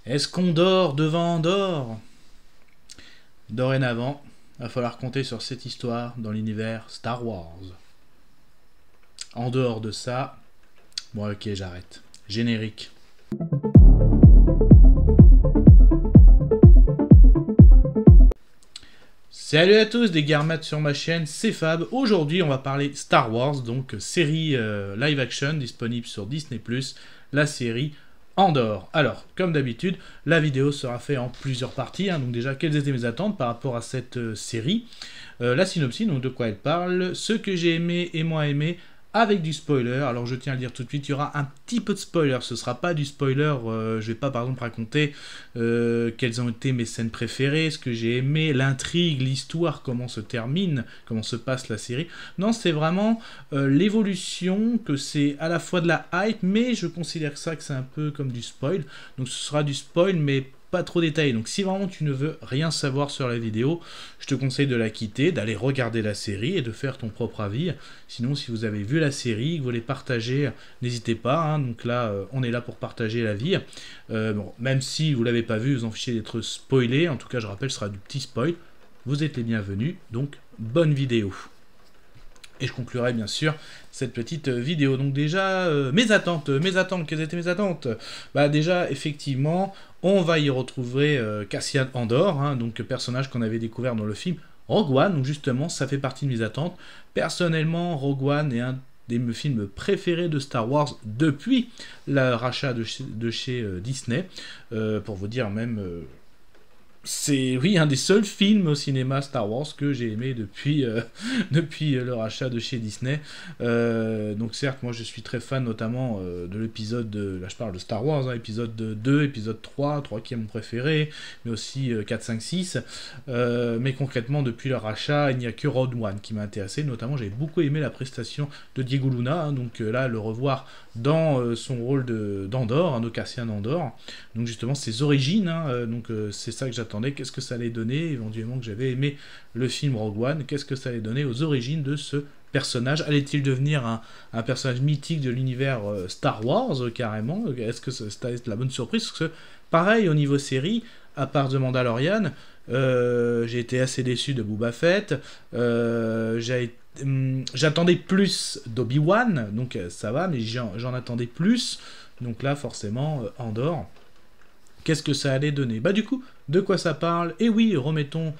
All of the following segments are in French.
Est-ce qu'on dort devant Andorre? Dorénavant, il va falloir compter sur cette histoire dans l'univers Star Wars. En dehors de ça, bon ok, j'arrête. Générique. Salut à tous, des Garmates sur ma chaîne, c'est Fab. Aujourd'hui, on va parler Star Wars, donc série live action disponible sur Disney+, la série Andorre. Alors, comme d'habitude, la vidéo sera faite en plusieurs parties. Donc déjà, quelles étaient mes attentes par rapport à cette série, la synopsis, donc de quoi elle parle, ce que j'ai aimé et moins aimé, avec du spoiler. Alors je tiens à le dire tout de suite, il y aura un petit peu de spoiler, ce sera pas du spoiler, je vais pas par exemple raconter quelles ont été mes scènes préférées, ce que j'ai aimé, l'intrigue, l'histoire, comment se termine, comment se passe la série. Non, c'est vraiment l'évolution, que c'est à la fois de la hype, mais je considère ça que c'est un peu comme du spoil. Donc ce sera du spoil, mais pas trop détaillé. Donc si vraiment tu ne veux rien savoir sur la vidéo, je te conseille de la quitter, d'aller regarder la série et de faire ton propre avis. Sinon, si vous avez vu la série, que vous voulez partager, n'hésitez pas, hein. Donc là, on est là pour partager l'avis. Bon, même si vous l'avez pas vu, vous en fichez d'être spoilé. En tout cas, je rappelle, ce sera du petit spoil. Vous êtes les bienvenus, donc bonne vidéo. Et je conclurai bien sûr cette petite vidéo. Donc déjà, mes attentes, quelles étaient mes attentes? Bah déjà, effectivement, on va y retrouver Cassian Andor, hein, donc personnage qu'on avait découvert dans le film Rogue One. Donc justement, ça fait partie de mes attentes. Personnellement, Rogue One est un des films préférés de Star Wars depuis le rachat de chez Disney. Pour vous dire même... c'est, oui, un des seuls films au cinéma Star Wars que j'ai aimé depuis, depuis le rachat de chez Disney. Donc certes, moi je suis très fan notamment de l'épisode, là je parle de Star Wars, hein, épisode 2, épisode 3 qui est mon préféré, mais aussi 4, 5, 6. Mais concrètement, depuis le rachat, il n'y a que Rogue One qui m'a intéressé. Notamment, j'ai beaucoup aimé la prestation de Diego Luna, hein, donc là, le revoir dans son rôle d'Andor, hein, de Cassian Andor. Donc justement, ses origines, hein, donc c'est ça que j'attendais. Qu'est-ce que ça allait donner, éventuellement que j'avais aimé le film Rogue One, qu'est-ce que ça allait donner aux origines de ce personnage? Allait-il devenir un personnage mythique de l'univers Star Wars, carrément? Est-ce que ça allait être la bonne surprise? Parce que, pareil, au niveau série, à part The Mandalorian, j'ai été assez déçu de Boba Fett, j'attendais plus d'Obi-Wan, donc ça va, mais j'en attendais plus, donc là, forcément, Andor. Qu'est-ce que ça allait donner? Bah du coup, de quoi ça parle? Et oui, remettons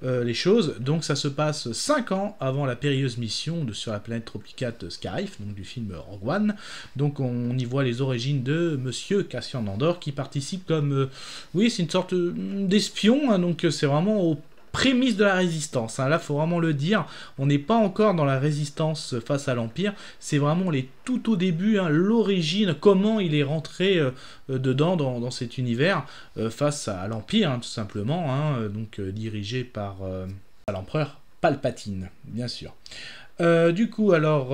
les choses. Donc ça se passe 5 ans avant la périlleuse mission sur la planète tropicale Scarif, donc du film Rogue One. Donc on y voit les origines de Monsieur Cassian Andor qui participe comme... oui, c'est une sorte d'espion, hein, donc c'est vraiment au prémisse de la résistance, hein. Là, faut vraiment le dire, on n'est pas encore dans la résistance face à l'Empire, c'est vraiment tout au début, hein, l'origine, comment il est rentré dedans, dans cet univers, face à l'Empire, hein, tout simplement, hein, donc dirigé par l'empereur Palpatine, bien sûr. Du coup, alors...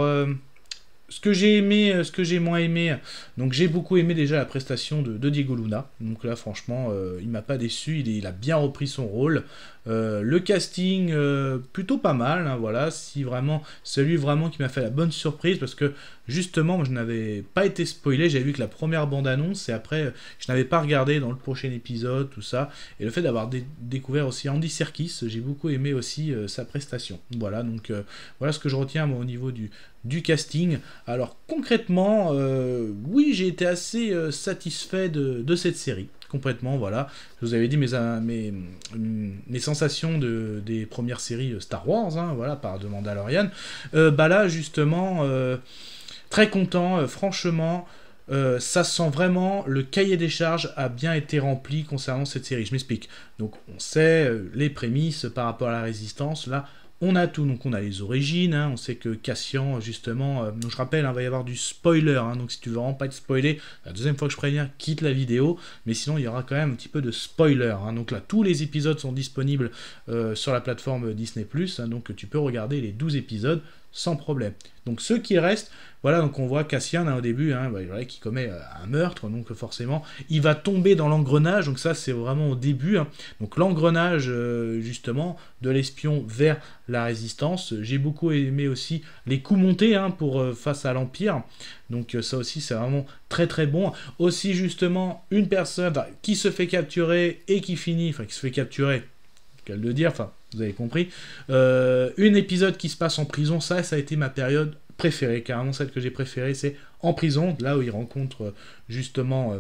ce que j'ai aimé, ce que j'ai moins aimé, donc j'ai beaucoup aimé déjà la prestation de Diego Luna, donc là franchement il m'a pas déçu, il a bien repris son rôle, le casting plutôt pas mal, hein, voilà, si vraiment, celui vraiment qui m'a fait la bonne surprise, parce que justement moi, je n'avais pas été spoilé, j'avais vu que la première bande-annonce, et après je n'avais pas regardé dans le prochain épisode, tout ça, et le fait d'avoir découvert aussi Andy Serkis, j'ai beaucoup aimé aussi sa prestation, voilà, donc voilà ce que je retiens moi au niveau du casting. Alors concrètement, oui, j'ai été assez satisfait de cette série. Complètement, voilà. Je vous avais dit mes sensations des premières séries Star Wars, hein, voilà, par The Mandalorian. Bah là, justement, très content, franchement. Ça sent vraiment, le cahier des charges a bien été rempli concernant cette série. Je m'explique. Donc on sait les prémices par rapport à la résistance, là. On a tout, donc on a les origines, hein, on sait que Cassian, justement, donc je rappelle, il va y avoir du spoiler, hein, donc si tu veux vraiment pas être spoilé, la deuxième fois que je préviens, quitte la vidéo, mais sinon il y aura quand même un petit peu de spoiler, hein, donc là tous les épisodes sont disponibles sur la plateforme Disney+, hein, donc tu peux regarder les 12 épisodes sans problème. Donc ceux qui restent, Voilà, donc on voit Cassian au début, hein, voilà, qui commet un meurtre, donc forcément, il va tomber dans l'engrenage, donc ça c'est vraiment au début, hein. Donc l'engrenage justement de l'espion vers la résistance. J'ai beaucoup aimé aussi les coups montés, hein, face à l'Empire, donc ça aussi c'est vraiment très très bon. Aussi justement une personne qui se fait capturer et qui finit, enfin qui se fait capturer, qu'elle le dire, enfin vous avez compris, un épisode qui se passe en prison, ça a été ma période préférée, carrément celle que j'ai préférée, c'est en prison, là où il rencontre justement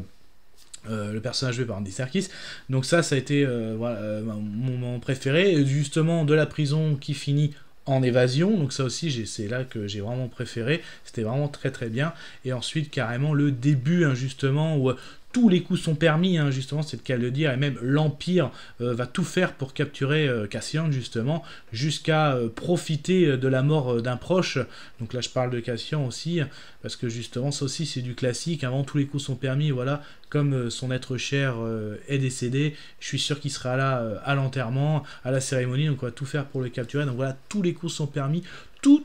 le personnage joué par Andy Serkis. Donc ça a été voilà, mon moment préféré, justement de la prison qui finit en évasion, donc ça aussi c'est là que j'ai vraiment préféré, c'était vraiment très très bien. Et ensuite carrément le début, hein, justement, où tous les coups sont permis, hein, justement, c'est le cas de le dire, et même l'Empire va tout faire pour capturer Cassian, justement, jusqu'à profiter de la mort d'un proche. Donc là, je parle de Cassian aussi, parce que justement, ça aussi, c'est du classique. Avant, tous les coups sont permis, voilà, comme son être cher est décédé, je suis sûr qu'il sera là à l'enterrement, à la cérémonie, donc on va tout faire pour le capturer. Donc voilà, tous les coups sont permis, tout,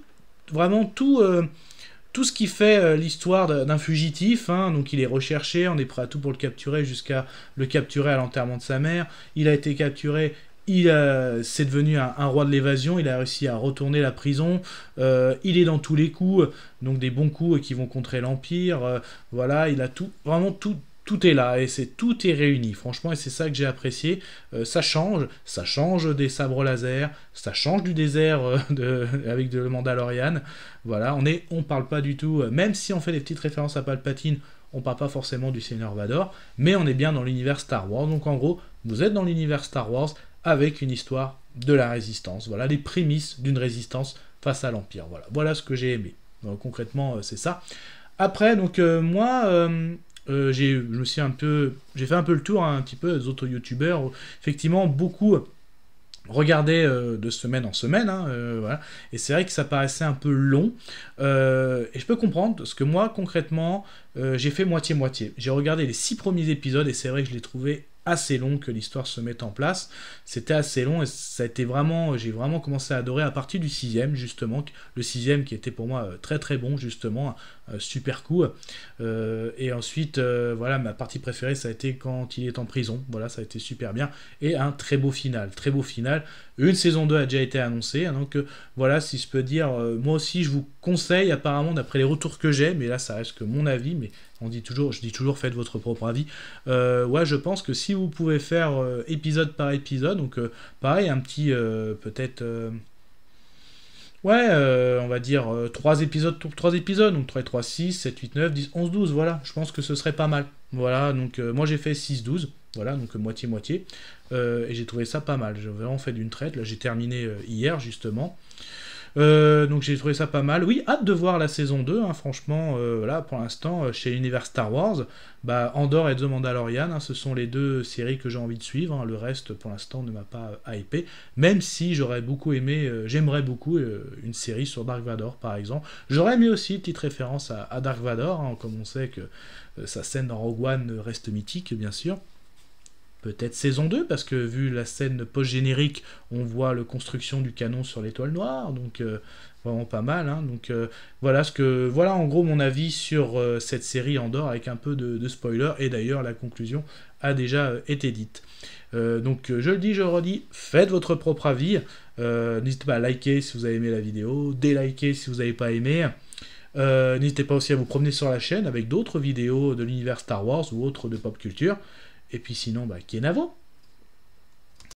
vraiment tout ce qui fait l'histoire d'un fugitif, hein. Donc il est recherché, on est prêt à tout pour le capturer, jusqu'à le capturer à l'enterrement de sa mère. Il a été capturé, c'est devenu un roi de l'évasion, il a réussi à retourner la prison, il est dans tous les coups, donc des bons coups qui vont contrer l'Empire, voilà, il a tout, vraiment tout est là, et tout est réuni, franchement, et c'est ça que j'ai apprécié. Ça change des sabres laser, ça change du désert avec de Mandalorian, voilà, on parle pas du tout, même si on fait des petites références à Palpatine, on parle pas forcément du Seigneur Vador, mais on est bien dans l'univers Star Wars, donc en gros, vous êtes dans l'univers Star Wars, avec une histoire de la résistance, voilà, les prémices d'une résistance face à l'Empire, voilà ce que j'ai aimé, donc, concrètement, c'est ça. Après, donc, moi... j'ai fait un peu le tour, hein, un petit peu des autres youtubeurs, effectivement beaucoup regardaient de semaine en semaine, hein, voilà. Et c'est vrai que ça paraissait un peu long, et je peux comprendre, parce que moi concrètement j'ai fait moitié-moitié, j'ai regardé les 6 premiers épisodes et c'est vrai que je l'ai trouvé assez long que l'histoire se mette en place, c'était assez long et ça a été vraiment, j'ai vraiment commencé à adorer à partir du 6e justement, le 6e qui était pour moi très très bon justement, super coup, et ensuite voilà, ma partie préférée ça a été quand il est en prison, voilà, ça a été super bien, et un très beau final, une saison 2 a déjà été annoncée, hein, donc voilà, si je peux dire, moi aussi je vous conseille, apparemment d'après les retours que j'ai, mais là ça reste que mon avis, mais je dis toujours faites votre propre avis, ouais, je pense que si vous pouvez faire épisode par épisode, donc pareil, un petit peut-être ouais, on va dire 3 épisodes, donc 3 et 3, 6, 7, 8, 9, 10, 11, 12, voilà, je pense que ce serait pas mal. Voilà, donc moi j'ai fait 6, 12, voilà, donc moitié-moitié, et j'ai trouvé ça pas mal, j'ai vraiment fait d'une traite, là j'ai terminé hier justement. Donc j'ai trouvé ça pas mal. Oui, hâte de voir la saison 2, hein, franchement, voilà, pour l'instant, chez l'univers Star Wars, Andor et The Mandalorian, hein, ce sont les 2 séries que j'ai envie de suivre, hein, le reste, pour l'instant, ne m'a pas hypé, même si j'aurais beaucoup aimé, j'aimerais beaucoup une série sur Dark Vador, par exemple. J'aurais aimé aussi une petite référence à Dark Vador, hein, comme on sait que sa scène dans Rogue One reste mythique, bien sûr. Peut-être saison 2, parce que vu la scène post-générique, on voit la construction du canon sur l'étoile noire, donc vraiment pas mal, hein, donc voilà en gros mon avis sur cette série Andor, avec un peu de spoiler, et d'ailleurs la conclusion a déjà été dite. Donc je le dis, je le redis, faites votre propre avis, n'hésitez pas à liker si vous avez aimé la vidéo, déliker si vous n'avez pas aimé, n'hésitez pas aussi à vous promener sur la chaîne avec d'autres vidéos de l'univers Star Wars ou autres de pop culture. Et puis sinon, Kenavo.